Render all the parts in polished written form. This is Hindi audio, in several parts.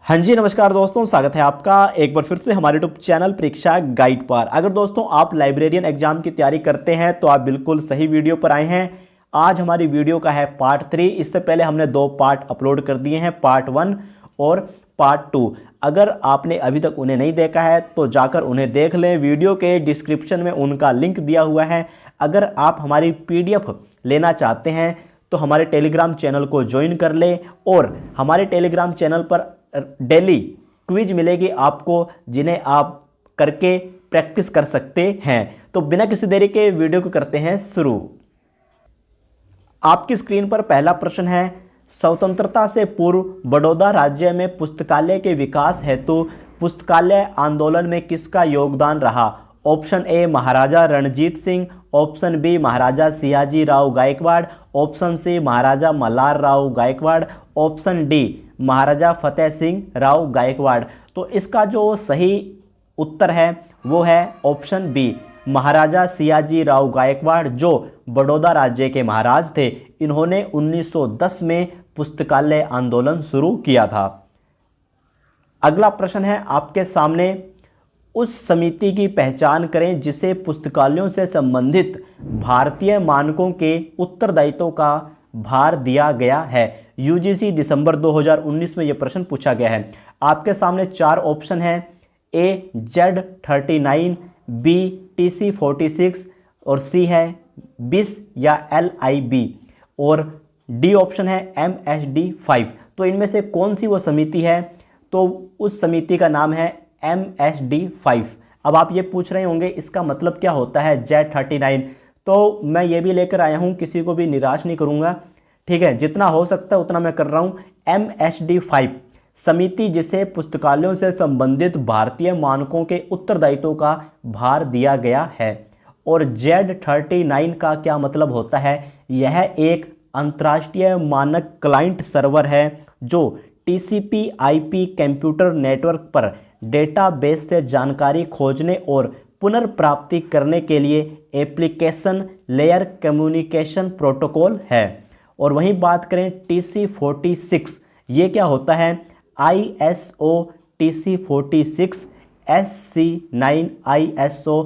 हाँ जी, नमस्कार दोस्तों, स्वागत है आपका एक बार फिर से हमारे यूट्यूब चैनल परीक्षा गाइड पर। अगर दोस्तों आप लाइब्रेरियन एग्जाम की तैयारी करते हैं तो आप बिल्कुल सही वीडियो पर आए हैं। आज हमारी वीडियो का है पार्ट 3। इससे पहले हमने 2 पार्ट अपलोड कर दिए हैं, पार्ट 1 और पार्ट 2। अगर आपने अभी तक उन्हें नहीं देखा है तो जाकर उन्हें देख लें, वीडियो के डिस्क्रिप्शन में उनका लिंक दिया हुआ है। अगर आप हमारी PDF लेना चाहते हैं तो हमारे टेलीग्राम चैनल को ज्वाइन कर लें और हमारे टेलीग्राम चैनल पर डेली क्विज मिलेगी आपको, जिन्हें आप करके प्रैक्टिस कर सकते हैं। तो बिना किसी देरी के वीडियो को करते हैं शुरू। आपकी स्क्रीन पर पहला प्रश्न है, स्वतंत्रता से पूर्व बड़ौदा राज्य में पुस्तकालय के विकास हेतु पुस्तकालय आंदोलन में किसका योगदान रहा? Option A Maharaja Ranjit Singh, option B Maharaja Sayaji Rao Gaekwad, option C Maharaja Malhar Rao Gaekwad, option D Maharaja Fateh Singh Rao Gaekwad. तो इसका जो सही उत्तर है वो है ऑप्शन बी महाराजा सियाजी राव गायकवाड़, जो बड़ौदा राज्य के महाराज थे। इन्होंने 1910 में पुस्तकालय आंदोलन शुरू किया था। अगला प्रश्न है आपके सामने, उस समिति की पहचान करें जिसे पुस्तकालयों से संबंधित भारतीय मानकों के उत्तरदायित्व का भार दिया गया है। UGC दिसंबर 2019 में यह प्रश्न पूछा गया है। आपके सामने 4 ऑप्शन हैं, ए Z39, बी TC46 और सी है BIS या LIB और डी ऑप्शन है MSD5। तो इनमें से कौन सी वो समिति है? तो उस समिति का नाम है MSD5। अब आप ये पूछ रहे होंगे इसका मतलब क्या होता है Z39? तो मैं ये भी लेकर आया हूँ, किसी को भी निराश नहीं करूँगा, ठीक है। जितना हो सकता है उतना मैं कर रहा हूँ। MSD5 समिति जिसे पुस्तकालयों से संबंधित भारतीय मानकों के उत्तरदायित्व का भार दिया गया है। और Z39 का क्या मतलब होता है? यह एक अंतर्राष्ट्रीय मानक क्लाइंट सर्वर है जो TCP/IP कंप्यूटर नेटवर्क पर डेटाबेस से जानकारी खोजने और पुनर्प्राप्ति करने के लिए एप्लीकेशन लेयर कम्युनिकेशन प्रोटोकॉल है। और वहीं बात करें TC46, ये क्या होता है? ISO TC46 SC9 ISO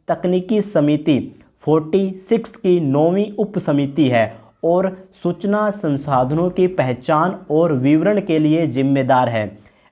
तकनीकी समिति 46 की 9वीं उप समिति है और सूचना संसाधनों की पहचान और विवरण के लिए जिम्मेदार है।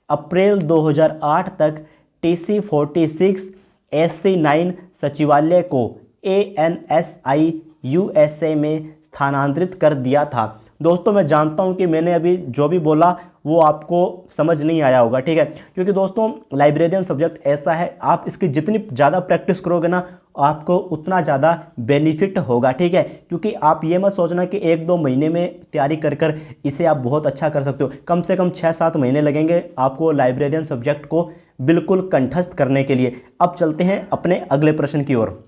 अप्रैल 2008 तक TC46 SC9 सचिवालय को ANSI USA में स्थानांतरित कर दिया था। दोस्तों मैं जानता हूं कि मैंने अभी जो भी बोला वो आपको समझ नहीं आया होगा, ठीक है, क्योंकि दोस्तों लाइब्रेरियन सब्जेक्ट ऐसा है, आप इसकी जितनी ज़्यादा प्रैक्टिस करोगे ना आपको उतना ज़्यादा बेनिफिट होगा, ठीक है। क्योंकि आप ये मत सोचना कि 1-2 महीने में तैयारी कर इसे आप बहुत अच्छा कर सकते हो। कम से कम 6-7 महीने लगेंगे आपको लाइब्रेरियन सब्जेक्ट को बिल्कुल कंठस्थ करने के लिए। अब चलते हैं अपने अगले प्रश्न की ओर।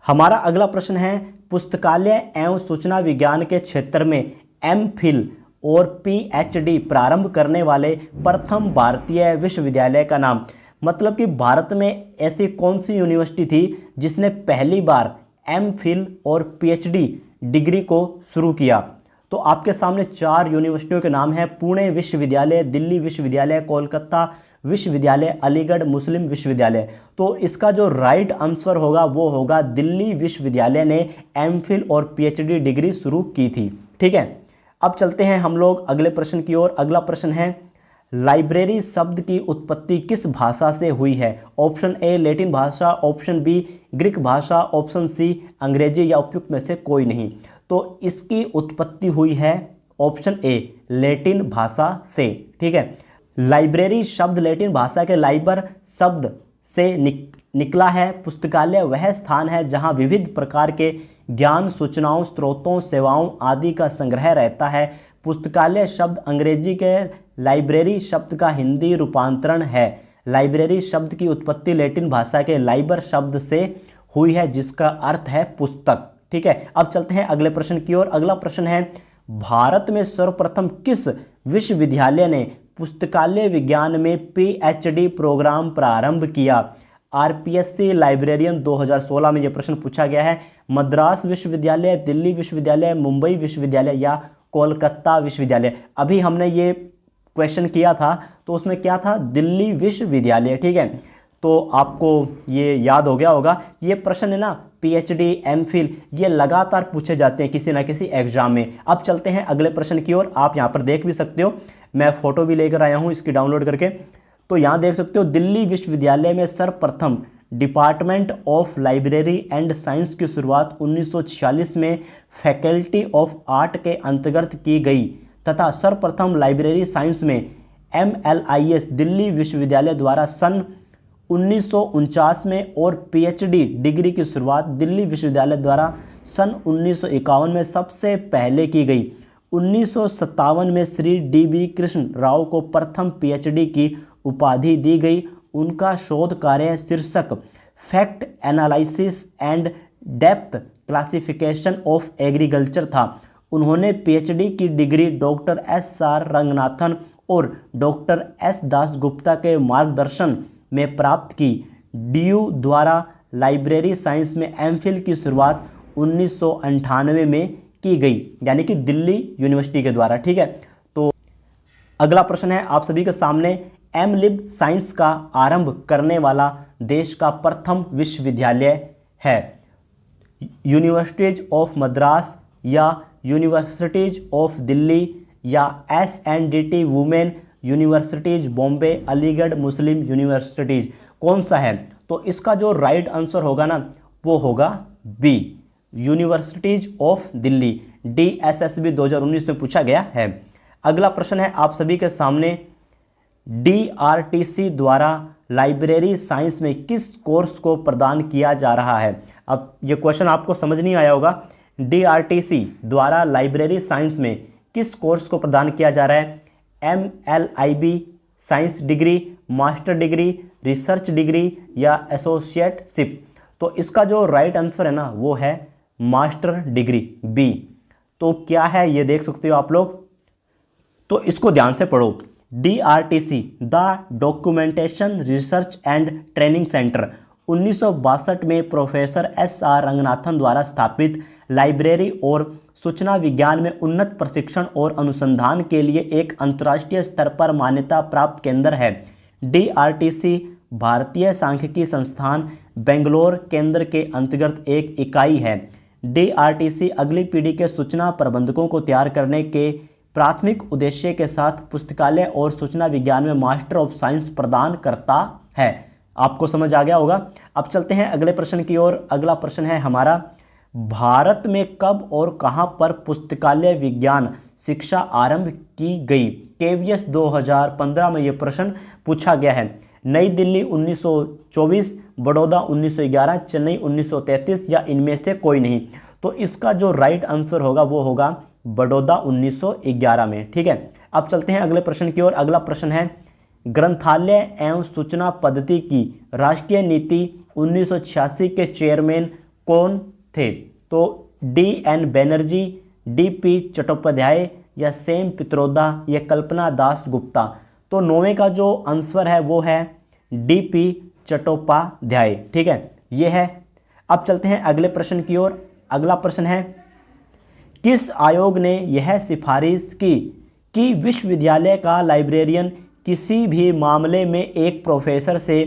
हमारा अगला प्रश्न है, पुस्तकालय एवं सूचना विज्ञान के क्षेत्र में MPhil और PhD प्रारंभ करने वाले प्रथम भारतीय विश्वविद्यालय का नाम। मतलब कि भारत में ऐसी कौन सी यूनिवर्सिटी थी जिसने पहली बार MPhil और PhD डिग्री को शुरू किया? तो आपके सामने 4 यूनिवर्सिटियों के नाम हैं, पुणे विश्वविद्यालय, दिल्ली विश्वविद्यालय, कोलकाता विश्वविद्यालय, अलीगढ़ मुस्लिम विश्वविद्यालय। तो इसका जो राइट आंसर होगा वो होगा दिल्ली विश्वविद्यालय ने MPhil और PhD डिग्री शुरू की थी, ठीक है। अब चलते हैं हम लोग अगले प्रश्न की ओर। अगला प्रश्न है, लाइब्रेरी शब्द की उत्पत्ति किस भाषा से हुई है? ऑप्शन ए लैटिन भाषा, ऑप्शन बी ग्रीक भाषा, ऑप्शन सी अंग्रेजी या उपयुक्त में से कोई नहीं। तो इसकी उत्पत्ति हुई है ऑप्शन ए लैटिन भाषा से, ठीक है। लाइब्रेरी शब्द लैटिन भाषा के लाइबर शब्द से निकला है। पुस्तकालय वह स्थान है जहां विविध प्रकार के ज्ञान, सूचनाओं, स्रोतों, सेवाओं आदि का संग्रह रहता है। पुस्तकालय शब्द अंग्रेजी के लाइब्रेरी शब्द का हिंदी रूपांतरण है। लाइब्रेरी शब्द की उत्पत्ति लैटिन भाषा के लाइबर शब्द से हुई है जिसका अर्थ है पुस्तक, ठीक है। अब चलते हैं अगले प्रश्न की ओर। अगला प्रश्न है, भारत में सर्वप्रथम किस विश्वविद्यालय ने पुस्तकालय विज्ञान में PhD प्रोग्राम प्रारंभ किया? RPSC लाइब्रेरियन 2016 में यह प्रश्न पूछा गया है। मद्रास विश्वविद्यालय, दिल्ली विश्वविद्यालय, मुंबई विश्वविद्यालय या कोलकाता विश्वविद्यालय। अभी हमने ये क्वेश्चन किया था तो उसमें क्या था, दिल्ली विश्वविद्यालय, ठीक है। तो आपको ये याद हो गया होगा। ये प्रश्न है ना पीएचडी, एमफिल, ये लगातार पूछे जाते हैं किसी ना किसी एग्जाम में। अब चलते हैं अगले प्रश्न की ओर। आप यहाँ पर देख भी सकते हो, मैं फोटो भी लेकर आया हूँ इसकी डाउनलोड करके। तो यहाँ देख सकते हो, दिल्ली विश्वविद्यालय में सर्वप्रथम department of library and science की शुरुआत 1946 में फैकल्टी ऑफ आर्ट के अंतर्गत की गई तथा सर्वप्रथम लाइब्रेरी साइंस में MLIS दिल्ली विश्वविद्यालय द्वारा सन 1949 में और पीएचडी डिग्री की शुरुआत दिल्ली विश्वविद्यालय द्वारा सन 1951 में सबसे पहले की गई। 1957 में श्री DB कृष्ण राव को प्रथम पीएचडी की उपाधि दी गई। उनका शोध कार्य शीर्षक fact analysis and depth classification of agriculture था। उन्होंने पीएचडी की डिग्री डॉक्टर SR रंगनाथन और डॉक्टर S दासगुप्ता के मार्गदर्शन में प्राप्त की। DU द्वारा लाइब्रेरी साइंस में एमफिल की शुरुआत 1998 में की गई, यानी कि दिल्ली यूनिवर्सिटी के द्वारा, ठीक है। तो अगला प्रश्न है आप सभी के सामने, एमलिब साइंस का आरंभ करने वाला देश का प्रथम विश्वविद्यालय है। यूनिवर्सिटीज ऑफ मद्रास या यूनिवर्सिटीज ऑफ दिल्ली या SNDT women universities Bombay, Aligarh Muslim universities, कौन सा है? तो इसका जो राइट आंसर होगा ना वो होगा b, universities of Delhi. DSSB 2019 में पूछा गया है। अगला प्रश्न है आप सभी के सामने, DRTC द्वारा लाइब्रेरी साइंस में किस कोर्स को प्रदान किया जा रहा है? अब ये क्वेश्चन आपको समझ नहीं आया होगा। DRTC द्वारा लाइब्रेरी साइंस में किस कोर्स को प्रदान किया जा रहा है? MLIB science degree, master degree, research degree या एसोसिएटशिप? तो इसका जो राइट आंसर है ना वो है मास्टर डिग्री, बी। तो क्या है ये देख सकते हो आप लोग, तो इसको ध्यान से पढ़ो। DRTC the documentation research and training centre 1962 में प्रोफेसर SR रंगनाथन द्वारा स्थापित लाइब्रेरी और सूचना विज्ञान में उन्नत प्रशिक्षण और अनुसंधान के लिए एक अंतर्राष्ट्रीय स्तर पर मान्यता प्राप्त केंद्र है। DRTC भारतीय सांख्यिकी संस्थान बेंगलोर केंद्र के अंतर्गत एक इकाई है। DRTC अगली पीढ़ी के सूचना प्रबंधकों को तैयार करने के प्राथमिक उद्देश्य के साथ पुस्तकालय और सूचना विज्ञान में मास्टर ऑफ साइंस प्रदान करता है। आपको समझ आ गया होगा। अब चलते हैं अगले प्रश्न की ओर। अगला प्रश्न है हमारा, भारत में कब और कहां पर पुस्तकालय विज्ञान शिक्षा आरंभ की गई? KVS 2015 में यह प्रश्न पूछा गया है। नई दिल्ली 1924, बड़ौदा 1911, चेन्नई 1933 या इनमें से कोई नहीं? तो इसका जो राइट आंसर होगा वो होगा बड़ौदा 1911 में, ठीक है। अब चलते हैं अगले प्रश्न की ओर। अगला प्रश्न है, ग्रंथालय एवं सूचना पद्धति की राष्ट्रीय नीति 1986 के चेयरमैन कौन थे? तो DN बैनर्जी, DP चट्टोपाध्याय या सेम पित्रोदा या कल्पना दास गुप्ता? तो 9वें का जो आंसर है वो है DP चट्टोपाध्याय, ठीक है, ये है। अब चलते हैं अगले प्रश्न की ओर। अगला प्रश्न है, किस आयोग ने यह सिफारिश की कि विश्वविद्यालय का लाइब्रेरियन किसी भी मामले में एक प्रोफेसर से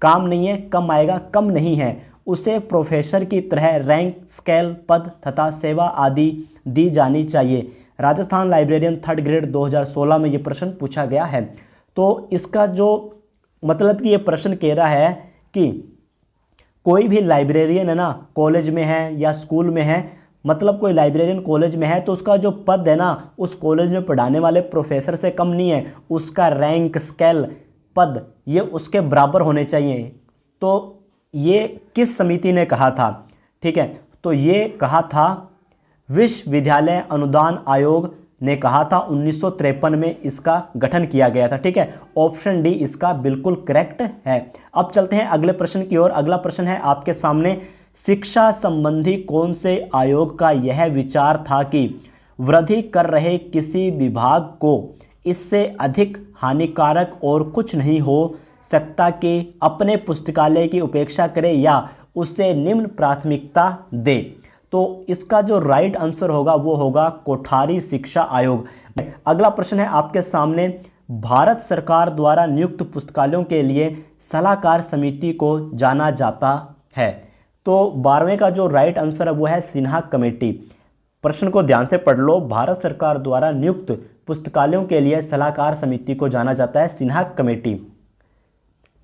कम नहीं है, उसे प्रोफेसर की तरह रैंक, स्केल, पद तथा सेवा आदि दी जानी चाहिए? राजस्थान लाइब्रेरियन 3rd ग्रेड 2016 में ये प्रश्न पूछा गया है। तो इसका जो मतलब कि ये प्रश्न कह रहा है कि कोई भी लाइब्रेरियन है ना कॉलेज में है या स्कूल में है, मतलब कोई लाइब्रेरियन कॉलेज में है तो उसका जो पद है ना उस कॉलेज में पढ़ाने वाले प्रोफेसर से कम नहीं है, उसका रैंक, स्केल, पद ये उसके बराबर होने चाहिए। तो ये किस समिति ने कहा था? ठीक है, तो ये कहा था विश्वविद्यालय अनुदान आयोग ने कहा था। 1953 में इसका गठन किया गया था, ठीक है। ऑप्शन डी इसका बिल्कुल करेक्ट है। अब चलते हैं अगले प्रश्न की ओर। अगला प्रश्न है आपके सामने, शिक्षा संबंधी कौन से आयोग का यह विचार था कि वृद्धि कर रहे किसी विभाग को इससे अधिक हानिकारक और कुछ नहीं हो सकता कि अपने पुस्तकालय की उपेक्षा करे या उससे निम्न प्राथमिकता दे? तो इसका जो राइट आंसर होगा वो होगा कोठारी शिक्षा आयोग। अगला प्रश्न है आपके सामने, भारत सरकार द्वारा नियुक्त पुस्तकालयों के लिए सलाहकार समिति को जाना जाता है। तो 12वें का जो राइट आंसर है वो है सिन्हा कमेटी। प्रश्न को ध्यान से पढ़ लो, भारत सरकार द्वारा नियुक्त पुस्तकालयों के लिए सलाहकार समिति को जाना जाता है सिन्हा कमेटी।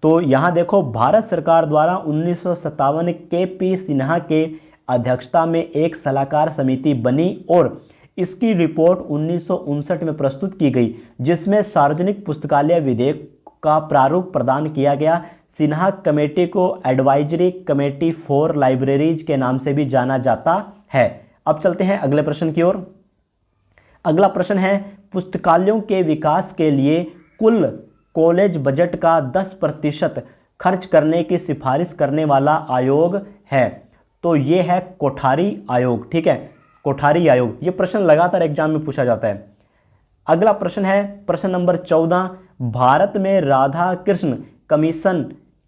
तो यहाँ देखो, भारत सरकार द्वारा 1957 के पी सिन्हा के अध्यक्षता में एक सलाहकार समिति बनी और इसकी रिपोर्ट 1959 में प्रस्तुत की गई, जिसमें सार्वजनिक पुस्तकालय विधेयक का प्रारूप प्रदान किया गया। सिन्हा कमेटी को एडवाइजरी कमेटी फॉर लाइब्रेरीज के नाम से भी जाना जाता है। अब चलते हैं अगले प्रश्न की ओर। अगला प्रश्न है, पुस्तकालयों के विकास के लिए कुल कॉलेज बजट का 10% खर्च करने की सिफारिश करने वाला आयोग है। तो ये है कोठारी आयोग। ठीक है, कोठारी आयोग। ये प्रश्न लगातार एग्जाम में पूछा जाता है। अगला प्रश्न है प्रश्न नंबर 14, भारत में राधा कृष्ण कमीशन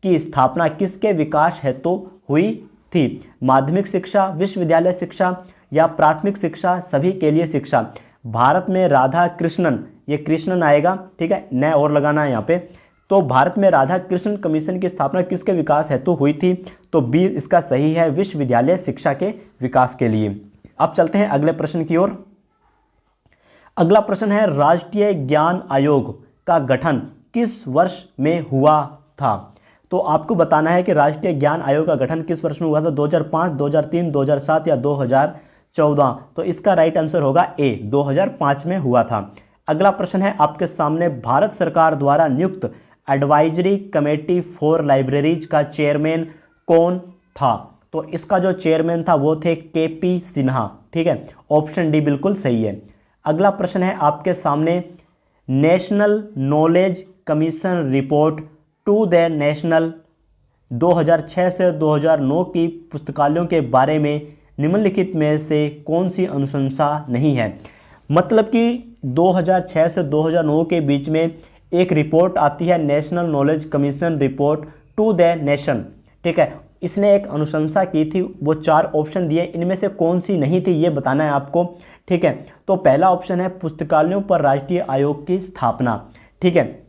की स्थापना किसके विकास हेतु हुई थी? माध्यमिक शिक्षा, विश्वविद्यालय शिक्षा या प्राथमिक शिक्षा, सभी के लिए शिक्षा। भारत में राधा कृष्णन, ये कृष्णन आएगा, ठीक है, न और लगाना है यहाँ पे। तो भारत में राधा कृष्णन कमीशन की स्थापना किसके विकास हेतु हुई थी? तो बी इसका सही है, विश्वविद्यालय शिक्षा के विकास के लिए। अब चलते हैं अगले प्रश्न की ओर। अगला प्रश्न है, राष्ट्रीय ज्ञान आयोग का गठन किस वर्ष में हुआ था? तो आपको बताना है कि राष्ट्रीय ज्ञान आयोग का गठन किस वर्ष में हुआ था, 2005, 2003, 2007 या 2014। तो इसका राइट आंसर होगा ए, 2005 में हुआ था। अगला प्रश्न है आपके सामने, भारत सरकार द्वारा नियुक्त एडवाइजरी कमेटी फॉर लाइब्रेरीज का चेयरमैन कौन था? तो इसका जो चेयरमैन था वो थे केपी सिन्हा। ठीक है, ऑप्शन डी बिल्कुल सही है। अगला प्रश्न है आपके सामने, national knowledge commission report to the national 2006 से 2009 की पुस्तकालयों के बारे में निम्नलिखित में से कौन सी अनुशंसा नहीं है? मतलब कि 2006 से 2009 के बीच में एक रिपोर्ट आती है, national knowledge commission report to the nation. ठीक है, इसने एक अनुशंसा की थी, वो 4 ऑप्शन दिए, इनमें से कौन सी नहीं थी ये बताना है आपको। ठीक है, तो पहला ऑप्शन है पुस्तकालयों पर राष्ट्रीय आयोग की स्थापना। ठीक है,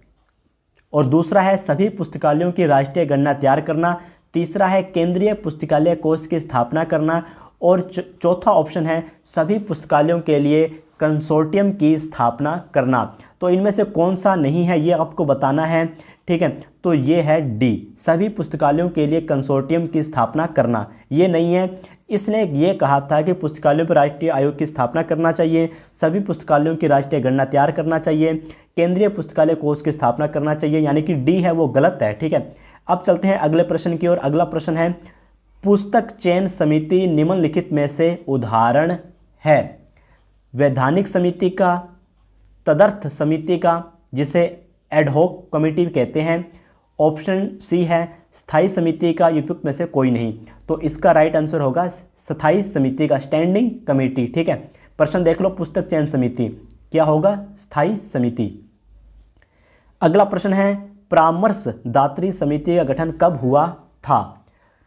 और दूसरा है सभी पुस्तकालयों की राष्ट्रीय गणना तैयार करना। तीसरा है केंद्रीय पुस्तकालय कोष की स्थापना करना। और चौथा ऑप्शन है सभी पुस्तकालयों के लिए कंसोर्टियम की स्थापना करना। तो इनमें से कौन सा नहीं है ये आपको बताना है। ठीक है, तो ये है डी, सभी पुस्तकालयों के लिए कंसोर्टियम की स्थापना करना, ये नहीं है। इसने ये कहा था कि पुस्तकालयों पर राष्ट्रीय आयोग की स्थापना करना चाहिए, सभी पुस्तकालयों की राष्ट्रीय गणना तैयार करना चाहिए, केंद्रीय पुस्तकालय कोष की स्थापना करना चाहिए, यानी कि डी है वो गलत है। ठीक है, अब चलते हैं अगले प्रश्न की ओर। अगला प्रश्न है, पुस्तक चयन समिति निम्नलिखित में से उदाहरण है? वैधानिक समिति का, तदर्थ समिति का, जिसे एडहॉक कमेटी कहते हैं। ऑप्शन सी है स्थायी समिति का, उपयुक्त में से कोई नहीं। तो इसका राइट आंसर होगा स्थायी समिति का, स्टैंडिंग कमेटी। ठीक है, प्रश्न देख लो, पुस्तक चयन समिति क्या होगा? स्थायी समिति। अगला प्रश्न है, परामर्शदात्री समिति का गठन कब हुआ था?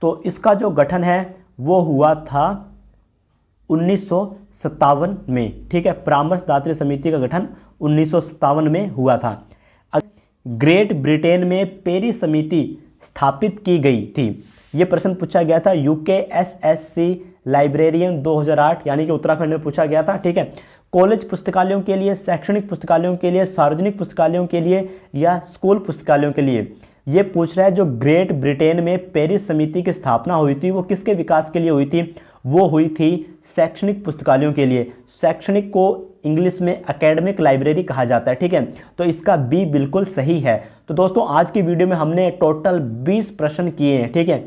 तो इसका जो गठन है वो हुआ था 1957 में। ठीक है, परामर्शदात्री समिति का गठन 1957 में हुआ था। ग्रेट ब्रिटेन में पेरी समिति स्थापित की गई थी। ये प्रश्न पूछा गया था UKSSC लाइब्रेरियन 2008, यानी कि उत्तराखंड में पूछा गया था। ठीक है, कॉलेज पुस्तकालयों के लिए, शैक्षणिक पुस्तकालयों के लिए, सार्वजनिक पुस्तकालयों के लिए या स्कूल पुस्तकालयों के लिए? ये पूछ रहा है जो ग्रेट ब्रिटेन में पेरिस समिति की स्थापना हुई थी वो किसके विकास के लिए हुई थी? वो हुई थी शैक्षणिक पुस्तकालयों के लिए। शैक्षणिक को इंग्लिश में एकेडमिक लाइब्रेरी कहा जाता है। ठीक है, तो इसका बी बिल्कुल सही है। तो दोस्तों आज की वीडियो में हमने टोटल 20 प्रश्न किए हैं। ठीक है,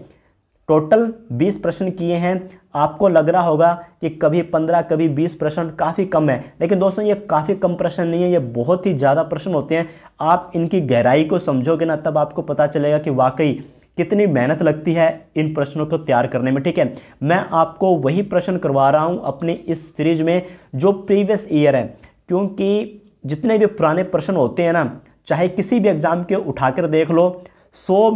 टोटल 20 प्रश्न किए हैं। आपको लग रहा होगा कि कभी 15 कभी 20 प्रश्न काफ़ी कम है, लेकिन दोस्तों ये काफ़ी कम प्रश्न नहीं है, ये बहुत ही ज़्यादा प्रश्न होते हैं। आप इनकी गहराई को समझोगे ना, तब आपको पता चलेगा कि वाकई कितनी मेहनत लगती है इन प्रश्नों को तैयार करने में। ठीक है, मैं आपको वही प्रश्न करवा रहा हूँ अपनी इस सीरीज में जो प्रीवियस ईयर है, क्योंकि जितने भी पुराने प्रश्न होते हैं ना, चाहे किसी भी एग्जाम के उठाकर देख लो, 100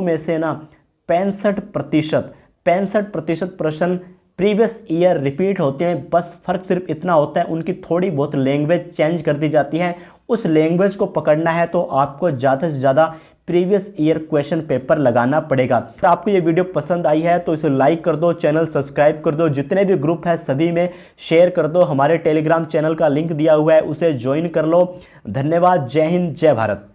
में से ना 65% प्रश्न प्रीवियस ईयर रिपीट होते हैं, बस फ़र्क सिर्फ इतना होता है उनकी थोड़ी बहुत लैंग्वेज चेंज कर दी जाती है। उस लैंग्वेज को पकड़ना है तो आपको ज़्यादा से ज़्यादा प्रीवियस ईयर क्वेश्चन पेपर लगाना पड़ेगा। अगर आपको ये वीडियो पसंद आई है तो इसे लाइक कर दो, चैनल सब्सक्राइब कर दो, जितने भी ग्रुप है सभी में शेयर कर दो, हमारे टेलीग्राम चैनल का लिंक दिया हुआ है उसे ज्वाइन कर लो। धन्यवाद। जय हिंद, जय भारत।